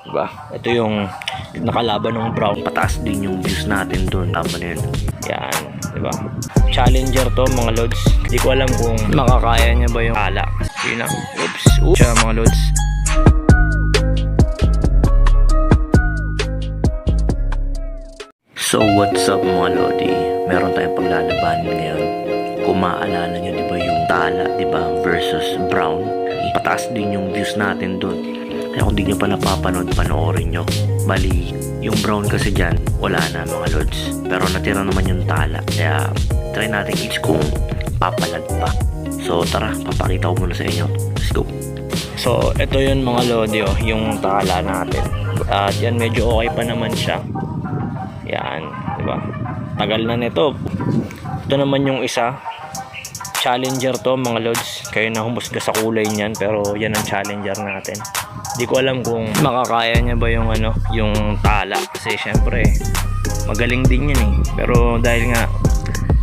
Diba? Ito yung nakalaban ng brown. Pataas din yung views natin doon. Tama na yun. Yan. Diba? Challenger to mga lods. Hindi ko alam kung makakaya niya ba yung ala. Yun na. Oops. Oops. Siya mga lods. So what's up mga lodi? Meron tayong paglalabanin ngayon. Kung maaalala nyo diba yung tala diba versus brown. Pataas din yung views natin doon. Kaya kung di nyo pa napapanood, panoorin nyo. Bali, yung brown kasi dyan, wala na mga lods. Pero natira naman yung tala. Kaya try natin each kung papalag pa. So tara, papakita ko muna sa inyo. Let's go. So ito yun mga lodi, oh, yung tala natin. At yan, medyo okay pa naman siya. Yan, diba? Tagal na nito. Ito naman yung isa. Challenger to mga lods. Kayo na humusga sa kulay niyan, pero yan ang challenger natin. Di ko alam kung makakaya niya ba yung ano, yung tala kasi syempre magaling din yun eh. Pero dahil nga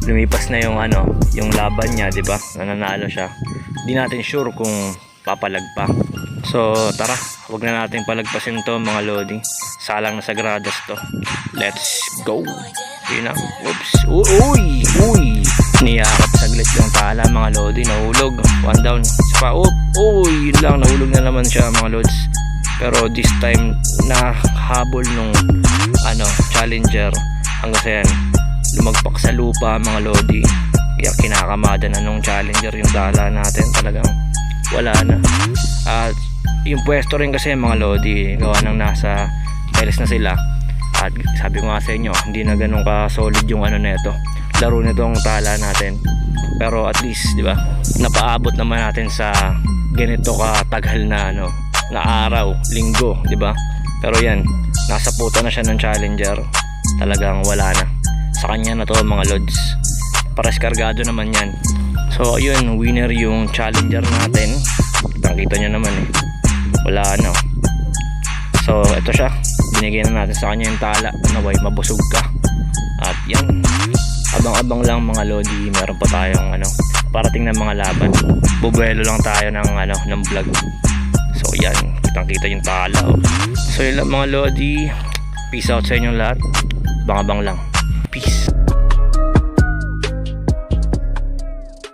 lumipas na yung ano, yung laban niya, 'di ba? Nananalo siya. Di natin sure kung papalag pa. So, tara, wag na nating palagpasin to mga lodi. Salang na sagradas to. Let's go. Yun na. Oops. Uy! Niyakap saglit yung tala mga lodi. Nahulog. One down. Spa. Uy! Yun lang. Nahulog na naman siya mga lods. Pero this time, nahabol nung ano, challenger. Hanggang sa yan, lumagpak sa lupa mga lodi. Kaya kinakamada na nung challenger yung tala natin. Talagang wala na. At yung pwesto rin kasi mga lodi, gawa ng nasa Peles na sila. At sabi ko nga sa inyo, hindi na ganun ka solid yung ano neto, laro nitong tala natin. Pero at least, di ba, napaabot naman natin sa ganito katagal na ano, na araw, linggo, di ba? Pero yan, nasa puta na siya ng challenger. Talagang wala na. Sa kanya na to mga lods. Pares kargado naman yan. So ayun, winner yung challenger natin. Kita nyo naman eh, wala na. So ito siya, binigyan na natin sa kanya yung tala. Naway mabusog ka. At yan, abang-abang lang mga lodi. Meron pa tayong ano, parating na mga laban. Bubuelo lang tayo ng ano, ng vlog. So yan, kitang-kita yung tala, oh. So yun lang mga lodi. Peace out sa inyong lahat. Abang-abang lang.